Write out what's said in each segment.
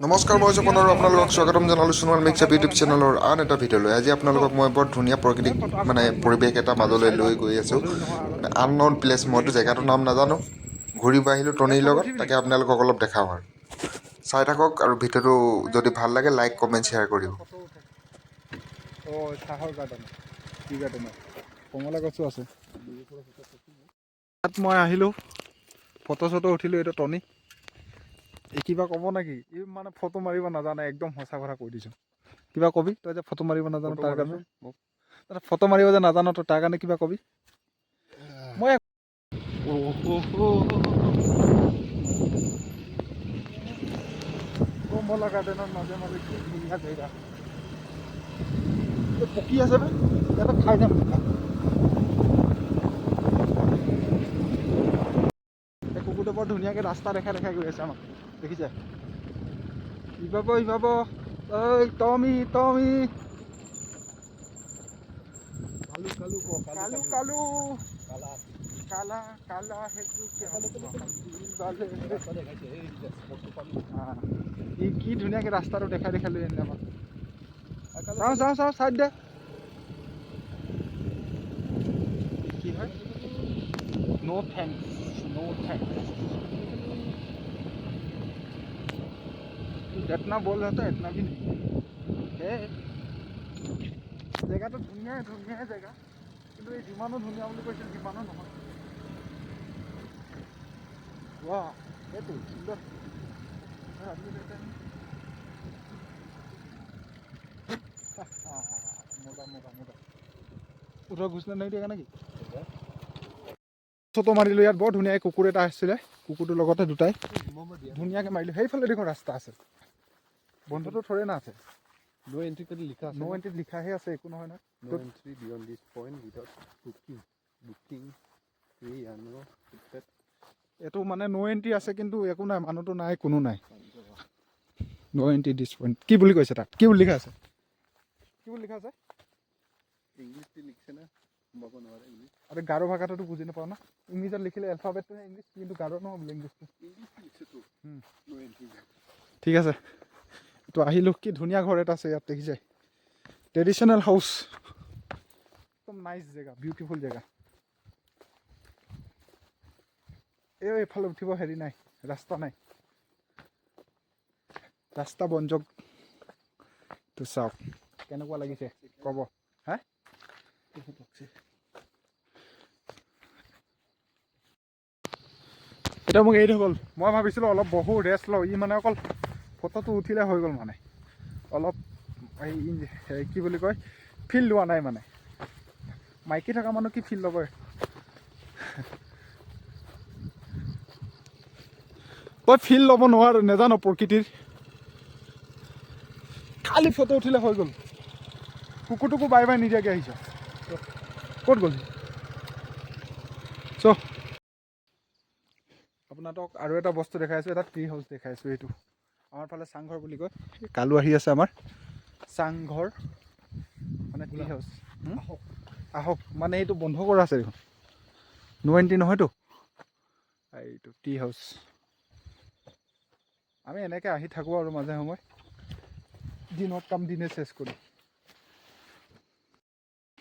নমস্কাৰ, মই জপনৰ আপোনালোকক স্বাগতম জনালোঁ সোণোৱাল মিক্সাপ ইউটিউব চেনেলৰ আন এটা ভিডিঅ'লৈ। আজি আপোনালোকক মই বৰ ধুনীয়া প্ৰাকৃতিক পৰিৱেশ এটা মাজলৈ লৈ গৈ আছোঁ। আননউন প্লেচ, মইতো জেগাটোৰ নাম নাজানো। ঘূৰিব আহিলোঁ টনীৰ লগত, তাকে আপোনালোকক অলপ দেখাওঁ আৰু চাই থাকক। আৰু ভিডিঅ'টো যদি ভাল লাগে লাইক কমেণ্ট শ্বেয়াৰ কৰিব। চাহৰ গাৰ্ডেন, টি গাৰ্ডেন, কমলা গছো আছে। তাত মই আহিলোঁ, ফটো চটো উঠিলোঁ। এইটো টনী। এই কিবা ক'ব নেকি? ই মানে ফটো মাৰিব নাজানে, একদম সঁচা কথা কৈ দিছোঁ। কিবা কবি তই যে ফটো মাৰিব নাজানো তাৰ কাৰণে? ফটো মাৰিব যে নাজানো তই তাৰ কাৰণে কিবা কবি? মই কমলা গাৰ্ডেনৰ মাজে মাজে কি ধুনীয়া জেগা পকী আছে নে? ইয়াতে খাই যাম। কুকুৰটো বৰ ধুনীয়াকৈ ৰাস্তা দেখাই দেখাই গৈ আছে আমাক, দেখিছে? ইবাব ইবাব, ঐ টমি টমি, কালু কালু কালু কালু কালা কালা সেইটো কি ধুনীয়াকৈ ৰাস্তাটো দেখাই দেখাই লৈ আনিলে আমাক। চাওঁ চাওঁ চাওঁ চাইড দে। কি হয়? নো থেংকছ, নো থেংকছ। इतना बोल रहा था इतना भी नहीं है। জেগাটো ধুনীয়া ধুনীয়া জেগা, কিন্তু এই যিমানো ধুনীয়া বুলি কৈছিল সিমানো নহয়। ৱাহ, এইটো সুন্দৰ। মজা মজা মজা। উঠৰ ঘোষণা নাই দিয়া নেকি? ফটো মাৰিলোঁ ইয়াত। বৰ ধুনীয়া কুকুৰ এটা আছিলে, কুকুৰটোৰ লগতে দুটাই ধুনীয়াকৈ মাৰিলোঁ। সেইফালে দেখোন ৰাস্তা আছে, বন্ধুটো থৰে না আছে। নো এন্ট্রি করে লিখা আছে। নো এন্ট্রি লিখাহে আছে, একো নহয় না। No entry beyond this point without booking free and ticket. এইটো মানে নো এন্ট্ৰি আছে, কিন্তু একো নাই, মানুহটো নাই, কোনো নাই। নো এন্ট্ৰি দিছ পইণ্ট কি বুলি কৈছে? তাত কি বুলি লিখা আছে? কি বুলি লিখা আছে? ইংলিছটো লিখছে না, সোমাব নোৱাৰে ইংলিছ। আৰু গাৰো ভাষাটোতো বুজি নাপাওঁ না। ইংলিছত লিখিলে এলফাবেটটোহে ইংলিছ, কিন্তু গাৰো নহয় বোলে ইংলিছটো। নো এন্ট্ৰি। ঠিক আছে, এইটো আহিলোঁ। কি ধুনীয়া ঘৰ এটা আছে ইয়াত, দেখিছে? ট্ৰেডিশ্যনেল হাউচ, একদম নাইচ জেগা, বিউটিফুল জেগা। এইফালে উঠিব হেৰি নাই, ৰাস্তা নাই, ৰাস্তা বনজক। তো চাওক কেনেকুৱা লাগিছে ক'ব। হা, এতিয়া মোক এৰি গ'ল। মই ভাবিছিলোঁ অলপ বহু ৰেষ্ট লওঁ, ই মানে অকল ফটোটো উঠিলে হৈ গ'ল, মানে অলপ এই কি বুলি কয়, ফিল লোৱা নাই। মানে মাইকী থকা মানুহ কি ফিল ল'ব? তই ফিল ল'ব নোৱাৰ, নেজানো প্ৰকৃতিৰ। খালি ফটো উঠিলে হৈ গ'ল। কুকুৰটোকো বাই বাই নিদিয়াকৈ আহিছ, ক'ত গ'ল? চ' আপোনালোকক আৰু এটা বস্তু দেখাইছোঁ, এটা ট্ৰি হাউচ দেখাইছোঁ। এইটো আমাৰ ফালে চাংঘৰ বুলি কয়। কালু আহি আছে আমাৰ চাংঘৰ, মানে ট্ৰি হাউচ। আহক, মানে এইটো বন্ধ কৰা আছে দেখোন, নো এন্ট্ৰি নহয়তো। এইটো ট্ৰি হাউচ। আমি এনেকৈ আহি থাকোঁ আৰু মাজে সময়, দিনত কাম দিনে চেছ কৰি।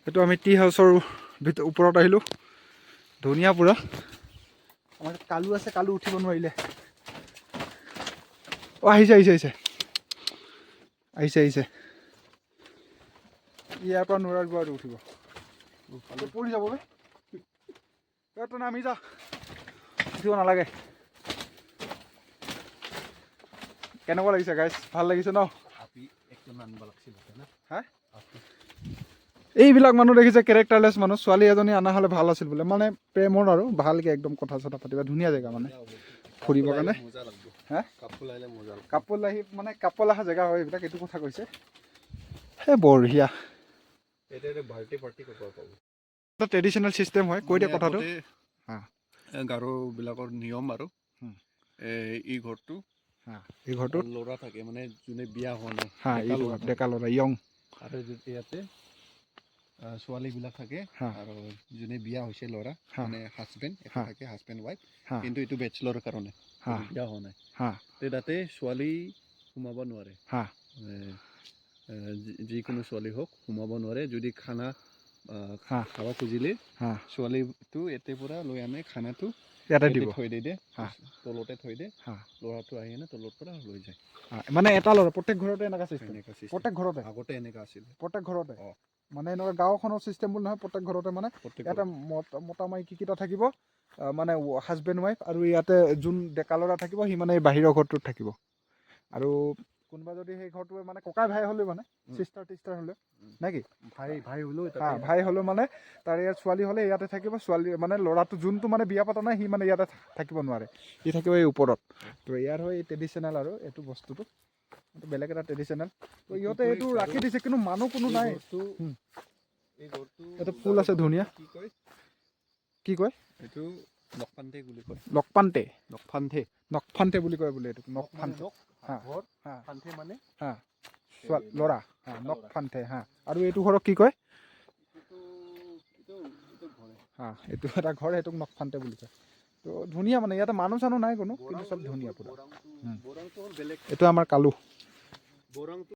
এইটো আমি ট্ৰি হাউচৰ ওপৰত আহিলোঁ, ধুনীয়া পুৰা। আমাৰ কালু আছে, কালু উঠিব নোৱাৰিলে। আহিছে আহিছে আহিছে আহিছে আহিছে। ইয়াৰ পৰা নোৱাৰিব আৰু উঠিব, পৰি যাব। তই নামি যা, উঠিব নালাগে। কেনেকুৱা লাগিছে গাইজ? ভাল লাগিছে ন? হা, এইবিলাক মানুহ দেখিছে, কেৰেক্টাৰলেছ মানুহ। ছোৱালী এজনী অনা হ'লে ভাল আছিল বোলে, মানে প্ৰেমৰ আৰু ভালকৈ একদম কথা চথা পাতিবা, ধুনীয়া জেগা মানে ফুৰিবৰ কাৰণে। হা, কাপোৰ আহি মানে কাপোৰ অহা জেগা হয় এইবিলাক, এইটো কথা কৈছে। হে বঢ়িয়া। এটা ট্ৰেডিশ্যনেল চিষ্টেম হয়, কৈ দিয়ে কথাটো। গাৰোবিলাকৰ নিয়ম আৰু এই ঘৰটো, এই ঘৰটোত ল'ৰা থাকে, মানে যোনে বিয়া হোৱা নাই, ডেকা ল'ৰা ইয়ং। আৰু ইয়াতে ছোৱালীবিলাক থাকে, আৰু যোনে বিয়া হৈছে ল'ৰা, মানে হাজবেণ্ড এটা থাকে, হাজবেণ্ড ৱাইফ। কিন্তু এইটো বেচেলৰ কাৰণে, বিয়া হোৱা নাই। তাতে ছোৱালী সোমাব নোৱাৰে হা যিকোনো ছোৱালী হওক সোমাব নোৱাৰে যদি খানা হা খাব খুজিলে হা ছোৱালীটো এতে পৰা লৈ আনে খানাটো ইয়াতে দিব থৈ দিয়ে হা তলতে থৈ দিয়ে হা ল'ৰাটো আহি কিনে তলৰ পৰা লৈ যায় মানে এটা ল'ৰা প্ৰত্যেক ঘৰতে এনেকুৱা চিষ্টেম এনেকুৱা system। প্ৰত্যেক ঘৰতে আগতে এনেকুৱা আছিলে প্ৰত্যেক ঘৰতে অঁ। মানে এনেকুৱা গাঁওখনৰ চিষ্টেম বুলি নহয় প্ৰত্যেক ঘৰতে মানে প্ৰত্যেক ইয়াতে মতা মাইকীকেইটা থাকিব মানে হাজবেণ্ড ৱাইফ আৰু ইয়াতে যোন ডেকা ল'ৰা থাকিব সি মানে এই বাহিৰৰ ঘৰটোত থাকিব আৰু কোনোবা যদি সেই ঘৰটোৱে মানে ককাই ভাই হ'লেও মানে চিষ্টাৰ টিষ্টাৰ হ'লেও নে কি ভাই হ'লেও ভাই হ'লেও মানে তাৰ ইয়াত ছোৱালী হ'লে ইয়াতে থাকিব ছোৱালী মানে ল'ৰাটো যোনটো মানে বিয়া পতা নাই সি মানে ইয়াতে থাকিব নোৱাৰে সি থাকিব এই ওপৰত তো ইয়াৰ হয় এই ট্ৰেডিশ্যনেল আৰু এইটো বস্তুটো এইটো বেলেগ এটা ট্ৰেডিশ্যনেল তো ইহঁতে এইটো ৰাখি দিছে কিন্তু মানুহ কোনো নাই এইটো ফুল আছে ধুনীয়া কি কয় এইটো নকফান্তে বুলি কয় নকপান্তে নকফান্তে বুলি কয় বোলে এইটো নকফান্তে হা হা ফান্তে মানে হা ল'ৰা হা নকফান্তে হা আৰু এইটো ঘৰক কি কয় হা এইটো এটা ঘৰ সেইটোক নকফান্তে বুলি কয় তো ধুনীয়া মানে ইয়াতে মানুহ চানুহ নাই কোনো কিন্তু চব ধুনীয়া পুৰা এইটো আমাৰ কালু